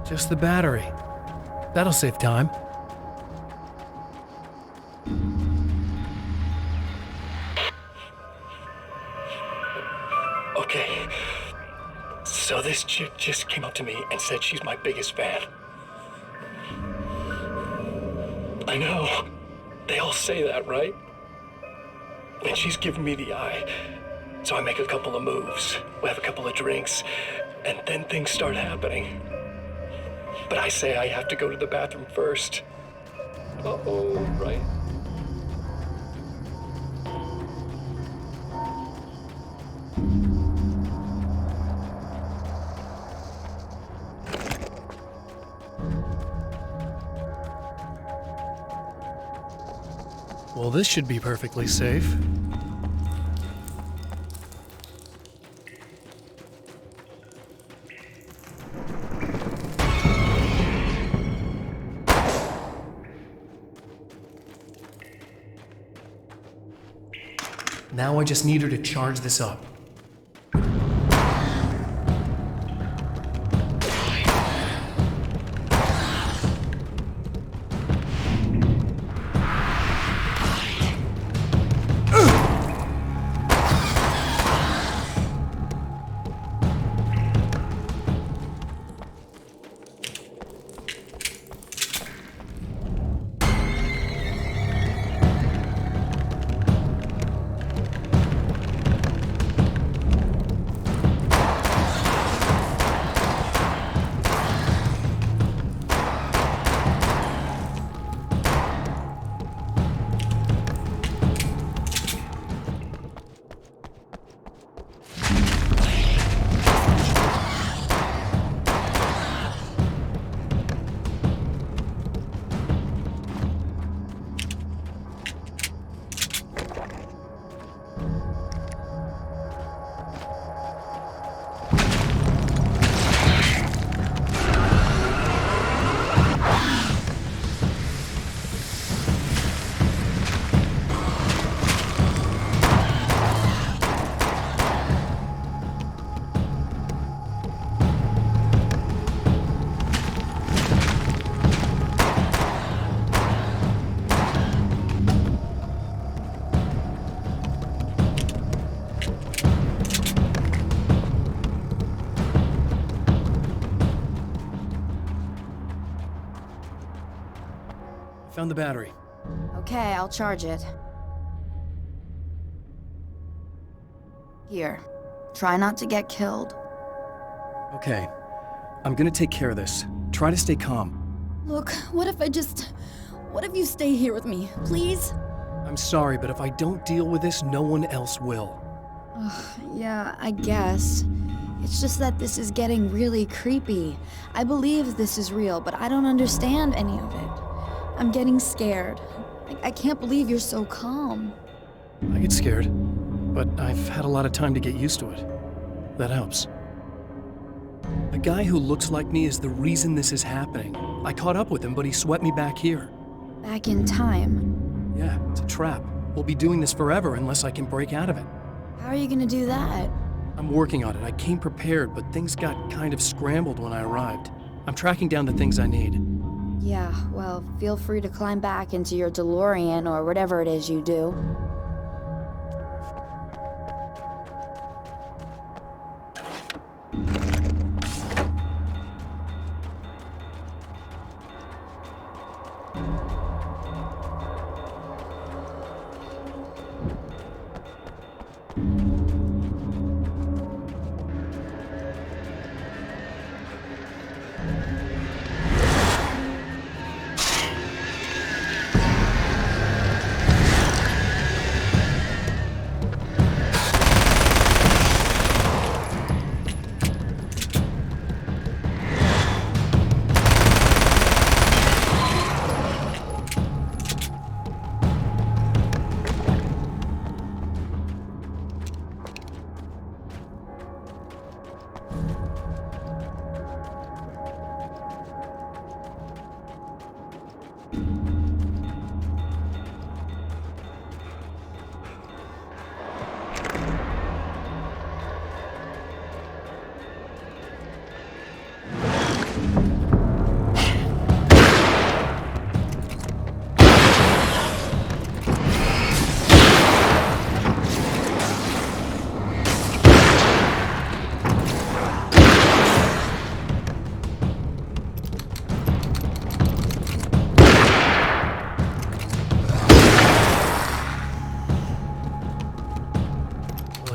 Just the battery. That'll save time. Okay, so this chick just came up to me and said she's my biggest fan. I know, they all say that, right? And she's giving me the eye. So I make a couple of moves, we have a couple of drinks, and then things start happening. But I say I have to go to the bathroom first. Uh-oh, right? Well, this should be perfectly safe. Now I just need her to charge this up. Found the battery. Okay, I'll charge it. Here. Try not to get killed. Okay. I'm gonna take care of this. Try to stay calm. Look, what if you stay here with me, please? I'm sorry, but if I don't deal with this, no one else will. Yeah, I guess. It's just that this is getting really creepy. I believe this is real, but I don't understand any of it. I'm getting scared. I can't believe you're so calm. I get scared, but I've had a lot of time to get used to it. That helps. The guy who looks like me is the reason this is happening. I caught up with him, but he swept me back here. Back in time. Yeah, it's a trap. We'll be doing this forever unless I can break out of it. How are you gonna do that? I'm working on it. I came prepared, but things got kind of scrambled when I arrived. I'm tracking down the things I need. Yeah, well, feel free to climb back into your DeLorean or whatever it is you do.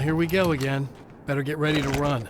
here we go again. Better get ready to run.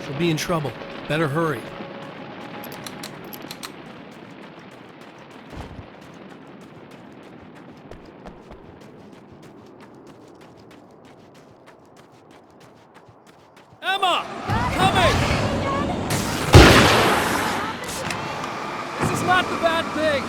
She'll be in trouble. Better hurry. Emma! Coming! This is not the bad thing!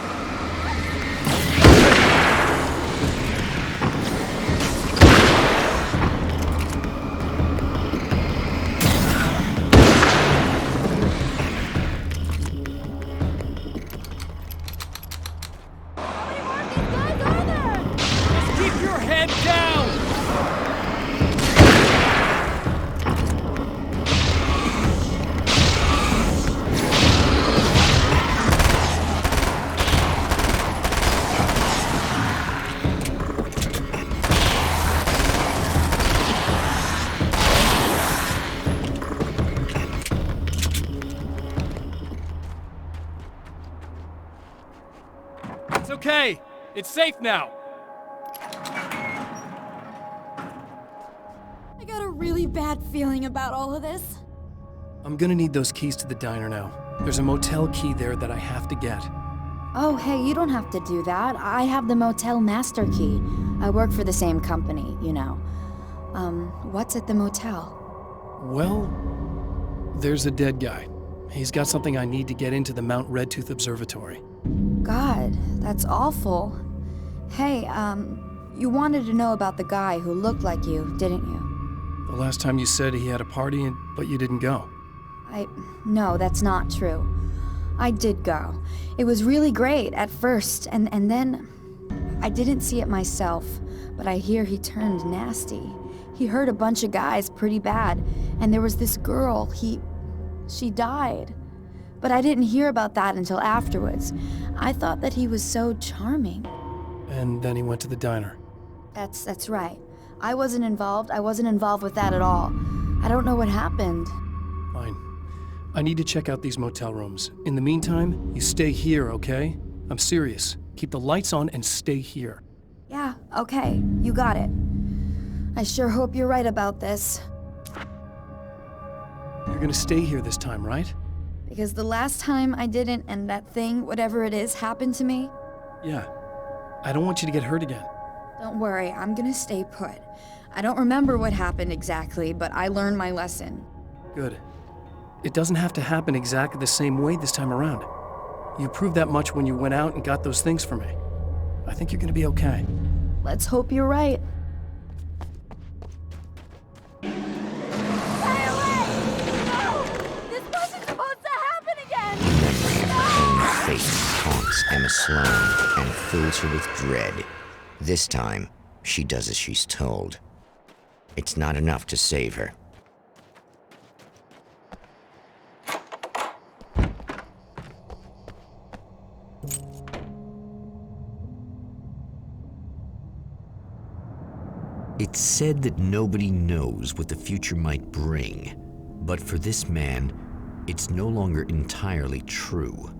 It's okay. It's safe now. I got a really bad feeling about all of this. I'm gonna need those keys to the diner now. There's a motel key there that I have to get. Oh, hey, you don't have to do that. I have the motel master key. I work for the same company, you know. What's at the motel? Well, there's a dead guy. He's got something I need to get into the Mount Redtooth Observatory. God, that's awful. Hey, you wanted to know about the guy who looked like you, didn't you? The last time you said he had a party, but you didn't go. No, that's not true. I did go. It was really great at first, and then I didn't see it myself, but I hear he turned nasty. He hurt a bunch of guys pretty bad, and there was this girl, she died. But I didn't hear about that until afterwards. I thought that he was so charming. And then he went to the diner. That's right. I wasn't involved with that at all. I don't know what happened. Fine. I need to check out these motel rooms. In the meantime, you stay here, okay? I'm serious. Keep the lights on and stay here. Yeah, okay. You got it. I sure hope you're right about this. You're gonna stay here this time, right? Because the last time I didn't, and that thing, whatever it is, happened to me. Yeah. I don't want you to get hurt again. Don't worry, I'm gonna stay put. I don't remember what happened exactly, but I learned my lesson. Good. It doesn't have to happen exactly the same way this time around. You proved that much when you went out and got those things for me. I think you're gonna be okay. Let's hope you're right. Fate haunts Emma Sloan and fills her with dread. This time, she does as she's told. It's not enough to save her. It's said that nobody knows what the future might bring, but for this man, it's no longer entirely true.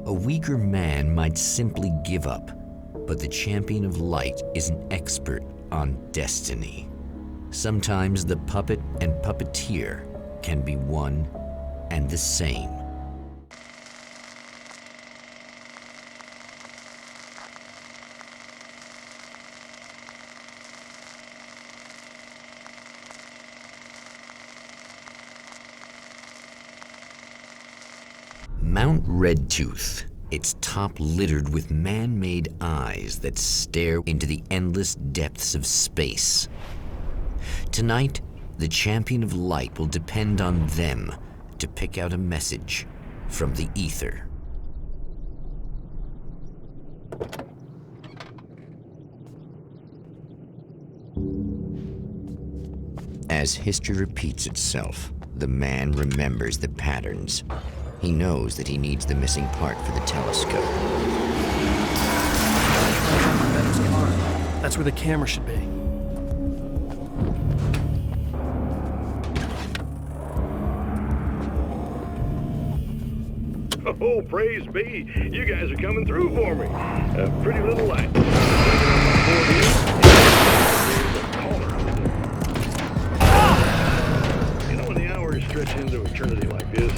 A weaker man might simply give up, but the champion of light is an expert on destiny. Sometimes the puppet and puppeteer can be one and the same. Mount Redtooth, its top littered with man-made eyes that stare into the endless depths of space. Tonight, the champion of light will depend on them to pick out a message from the ether. As history repeats itself, the man remembers the patterns. He knows that he needs the missing part for the telescope. That's where the camera should be. Oh, praise be. You guys are coming through for me. A pretty little light. You know when the hours stretch into eternity like this?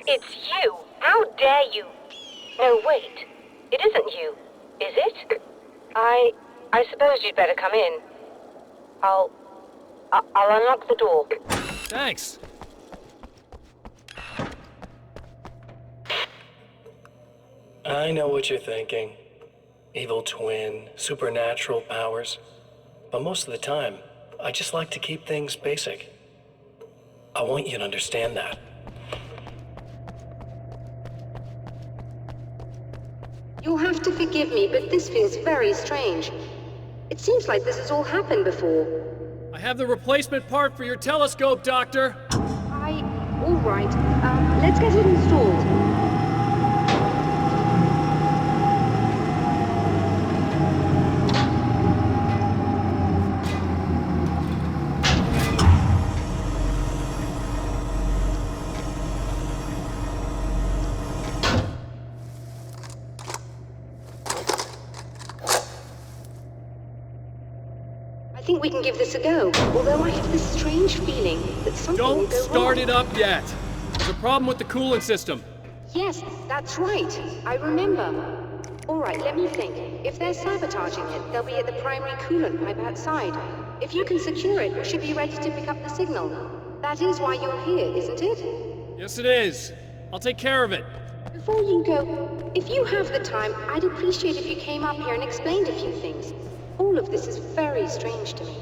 It's you! How dare you! No, wait. It isn't you, is it? I suppose you'd better come in. I'll unlock the door. Thanks. I know what you're thinking. Evil twin, supernatural powers. But most of the time, I just like to keep things basic. I want you to understand that. You'll have to forgive me, but this feels very strange. It seems like this has all happened before. I have the replacement part for your telescope, Doctor. All right. Let's get it installed. think we can give this a go, although I have this strange feeling that something will Don't go start wrong. it up yet. There's a problem with the cooling system. Yes, that's right. I remember. All right, let me think. If they're sabotaging it, they'll be at the primary coolant pipe outside. If you can secure it, we should be ready to pick up the signal. That is why you're here, isn't it? Yes, it is. I'll take care of it. Before you go, if you have the time, I'd appreciate if you came up here and explained a few things. All of this is very strange to me.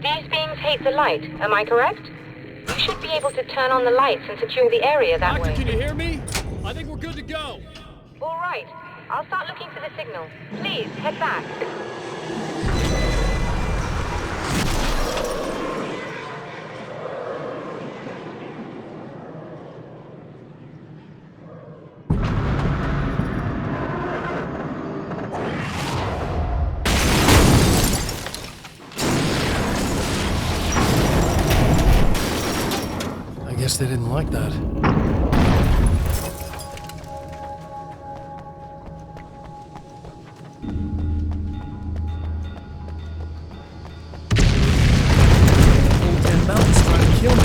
These beings hate the light, am I correct? You should be able to turn on the lights and secure the area that Doctor, way. can you hear me? I think we're good to go. All right. I'll start looking for the signal. Please, head back. I guess they didn't like that. Old Dan Mountain's trying to kill me.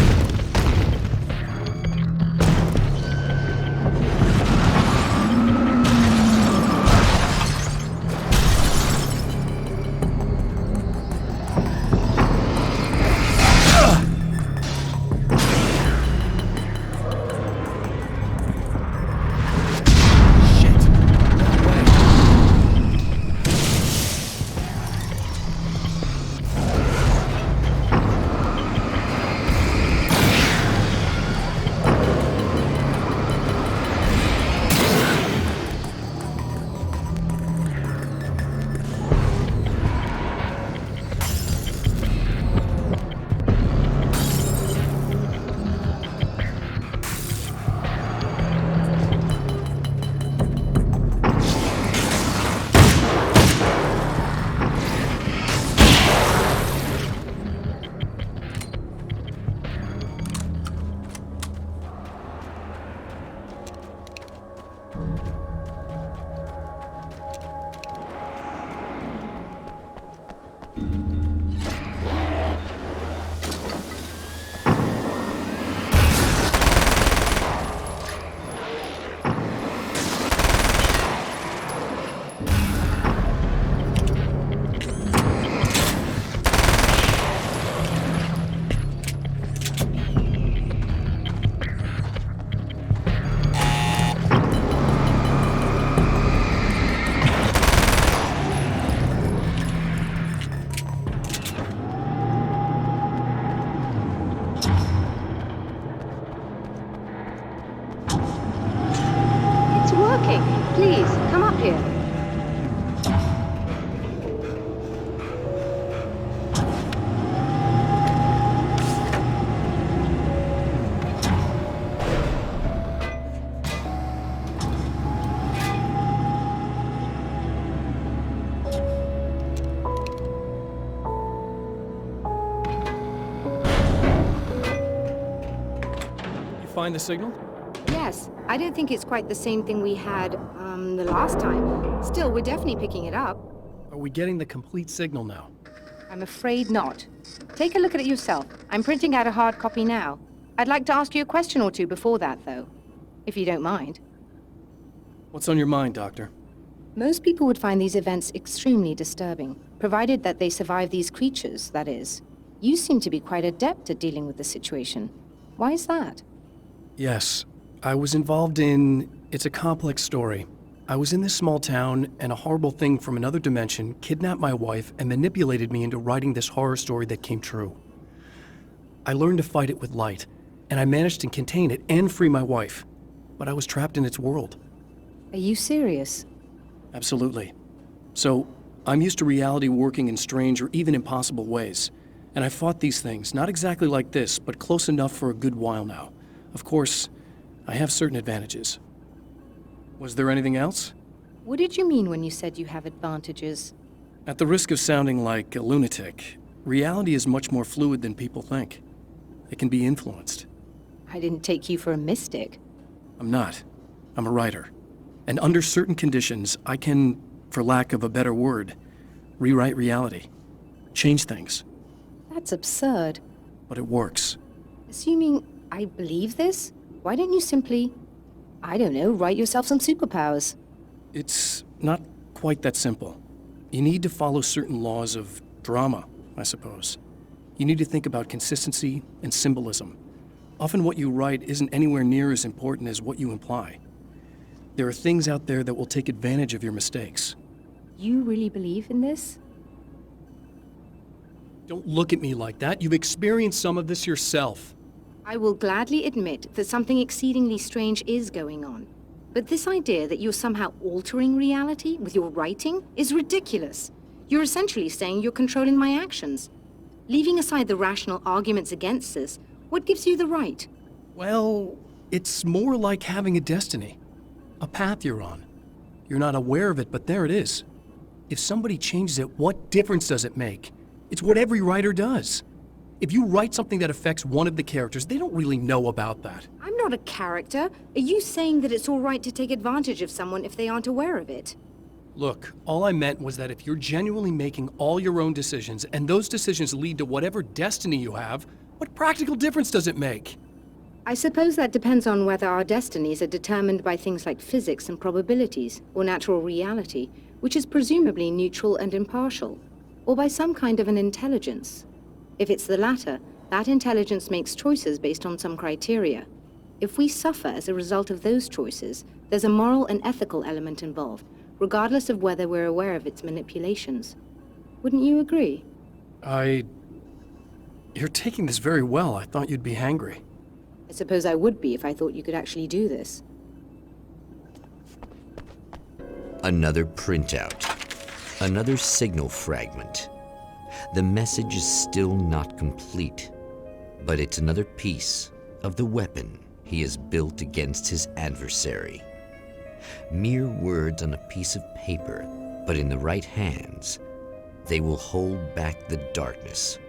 Please, come up here. find the signal? Yes, I don't think it's quite the same thing we had, the last time. Still, we're definitely picking it up. Are we getting the complete signal now? I'm afraid not. Take a look at it yourself. I'm printing out a hard copy now. I'd like to ask you a question or two before that, though, if you don't mind. What's on your mind, Doctor? Most people would find these events extremely disturbing, provided that they survive these creatures, that is. You seem to be quite adept at dealing with the situation. Why is that? Yes, I was involved in... It's a complex story. I was in this small town, and a horrible thing from another dimension kidnapped my wife and manipulated me into writing this horror story that came true. I learned to fight it with light, and I managed to contain it and free my wife. But I was trapped in its world. Are you serious? Absolutely. So, I'm used to reality working in strange or even impossible ways. And I fought these things, not exactly like this, but close enough for a good while now. Of course, I have certain advantages. Was there anything else? What did you mean when you said you have advantages? At the risk of sounding like a lunatic, reality is much more fluid than people think. It can be influenced. I didn't take you for a mystic. I'm not. I'm a writer. And under certain conditions, I can, for lack of a better word, rewrite reality. Change things. That's absurd. But it works. Assuming I believe this, why don't you simply, I don't know, write yourself some superpowers? It's not quite that simple. You need to follow certain laws of drama, I suppose. You need to think about consistency and symbolism. Often what you write isn't anywhere near as important as what you imply. There are things out there that will take advantage of your mistakes. You really believe in this? Don't look at me like that. You've experienced some of this yourself. I will gladly admit that something exceedingly strange is going on. But this idea that you're somehow altering reality with your writing is ridiculous. You're essentially saying you're controlling my actions. Leaving aside the rational arguments against this, what gives you the right? Well, it's more like having a destiny. A path you're on. You're not aware of it, but there it is. If somebody changes it, what difference does it make? It's what every writer does. If you write something that affects one of the characters, they don't really know about that. I'm not a character. Are you saying that it's all right to take advantage of someone if they aren't aware of it? Look, all I meant was that if you're genuinely making all your own decisions, and those decisions lead to whatever destiny you have, what practical difference does it make? I suppose that depends on whether our destinies are determined by things like physics and probabilities, or natural reality, which is presumably neutral and impartial, or by some kind of an intelligence. If it's the latter, that intelligence makes choices based on some criteria. If we suffer as a result of those choices, there's a moral and ethical element involved, regardless of whether we're aware of its manipulations. Wouldn't you agree? You're taking this very well. I thought you'd be hangry. I suppose I would be if I thought you could actually do this. Another printout. Another signal fragment. The message is still not complete, but it's another piece of the weapon he has built against his adversary. Mere words on a piece of paper, but in the right hands, they will hold back the darkness.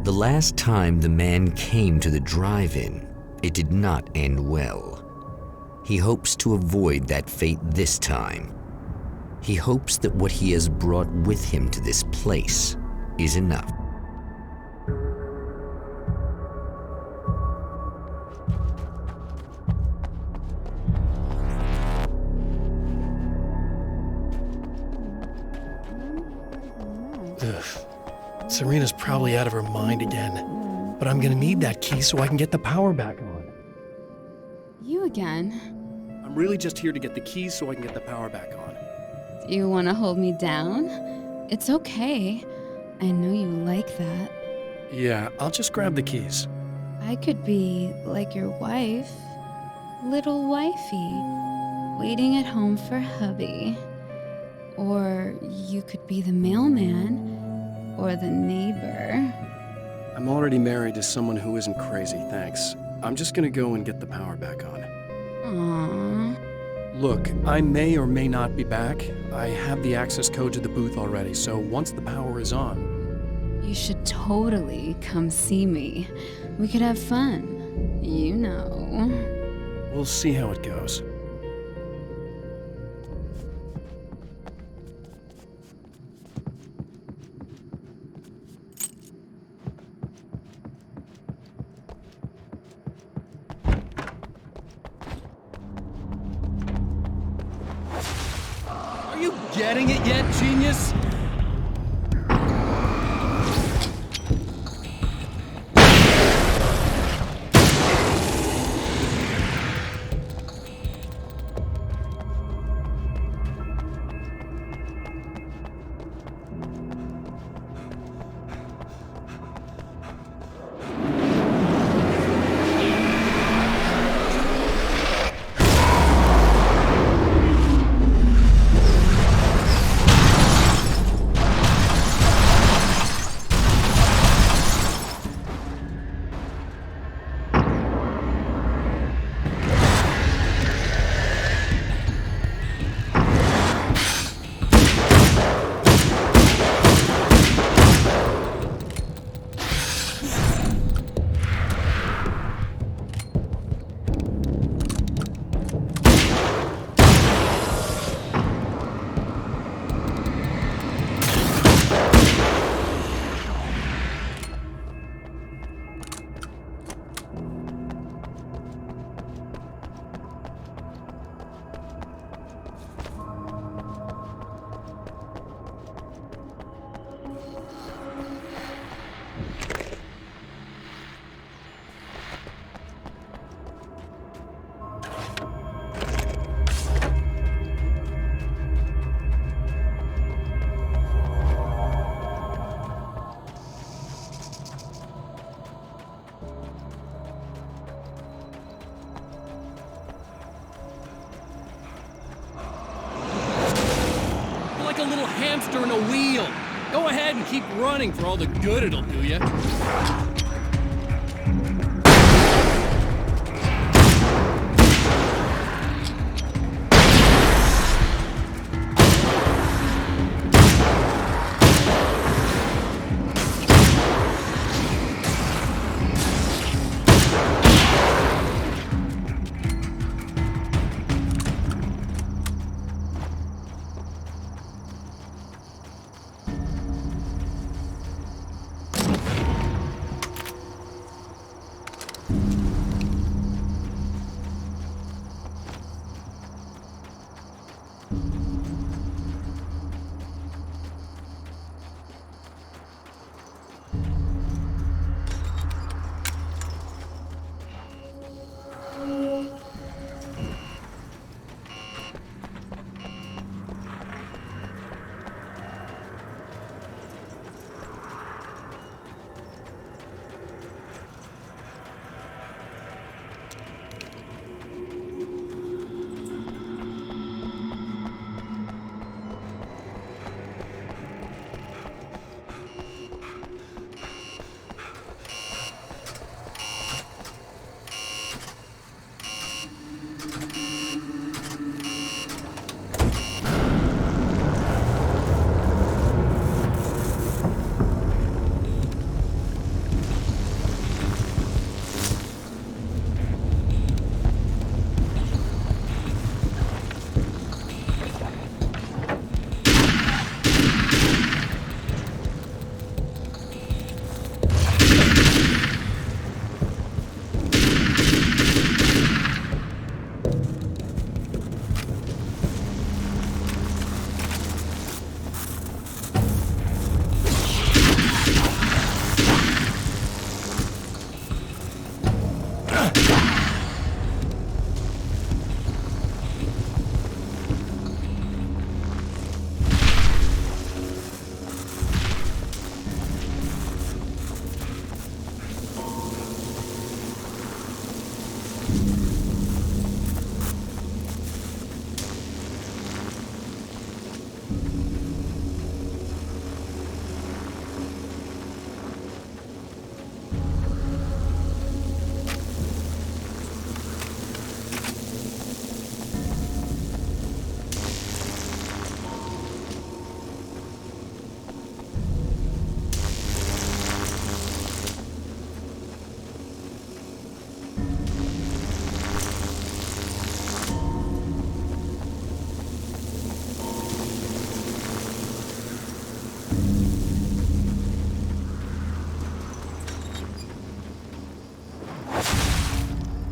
The last time the man came to the drive-in, it did not end well. He hopes to avoid that fate this time. He hopes that what he has brought with him to this place is enough. Ugh. Serena's probably out of her mind again. But I'm gonna need that key so I can get the power back on. You again? I'm really just here to get the keys so I can get the power back on. Do you want to hold me down? It's okay. I know you like that. Yeah, I'll just grab the keys. I could be like your wife. Little wifey. Waiting at home for hubby. Or you could be the mailman. Or the neighbor. I'm already married to someone who isn't crazy, thanks. I'm just gonna go and get the power back on. Aww. Look, I may or may not be back. I have the access code to the booth already, so once the power is on... You should totally come see me. We could have fun. You know. We'll see how it goes. Are you getting it yet, genius? A little hamster in a wheel. Go ahead and keep running for all the good it'll do you.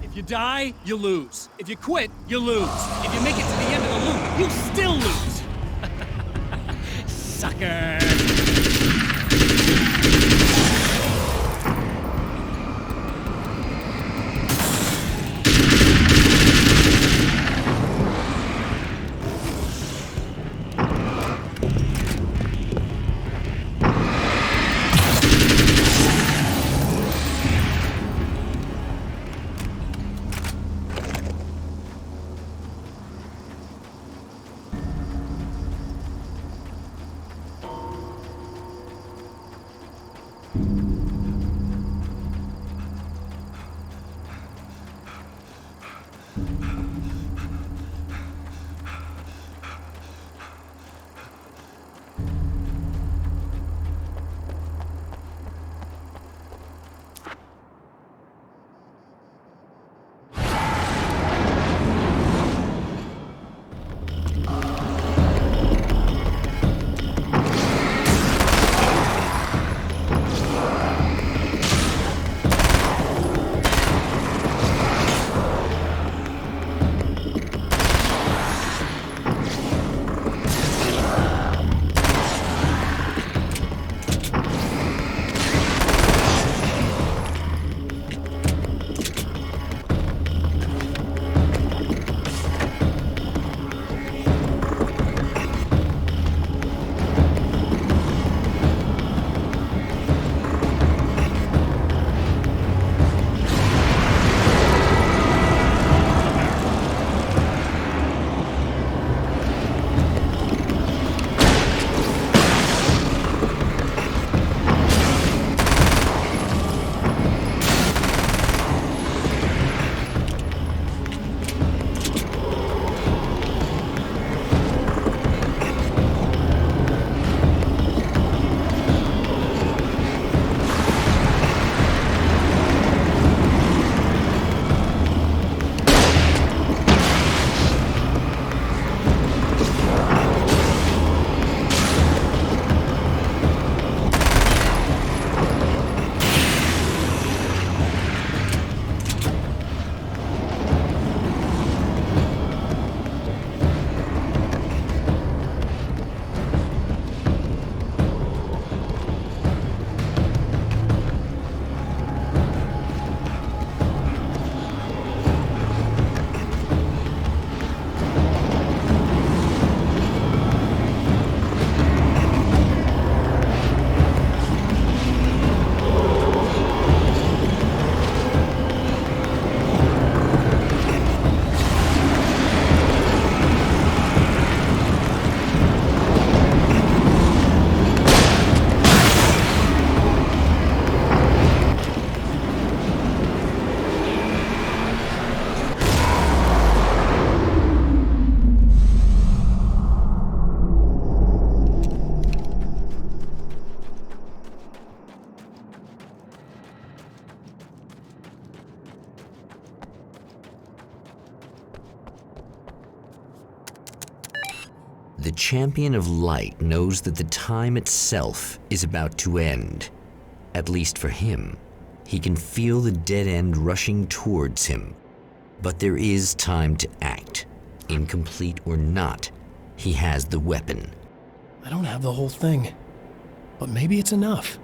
If you die, you lose. If you quit, you lose. If you make it to the end of the loop, you still lose. Sucker! The champion of light knows that the time itself is about to end. At least for him. He can feel the dead end rushing towards him. But there is time to act. Incomplete or not, he has the weapon. I don't have the whole thing, but maybe it's enough.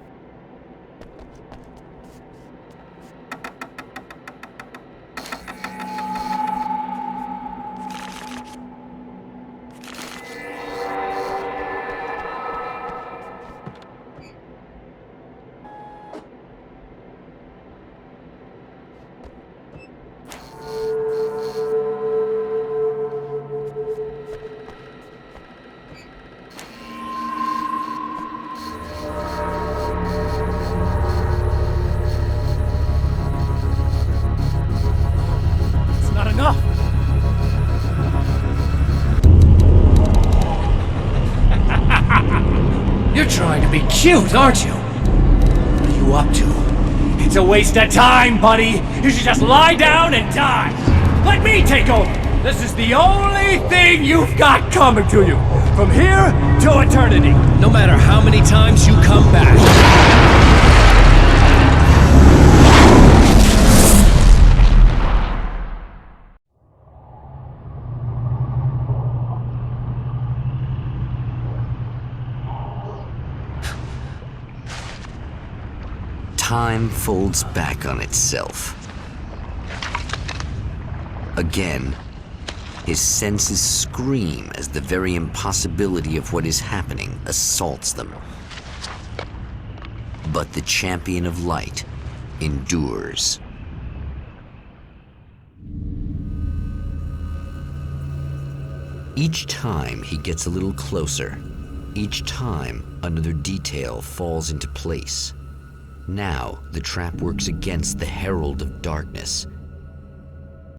You're trying to be cute, aren't you? What are you up to? It's It's a waste of time, buddy. You should just lie down and die. Let me take over. This is the only thing you've got coming to you. From here to eternity. No matter how many times you come back. Time folds back on itself. Again, his senses scream as the very impossibility of what is happening assaults them. But the champion of light endures. Each time he gets a little closer, each time another detail falls into place. Now the trap works against the herald of darkness,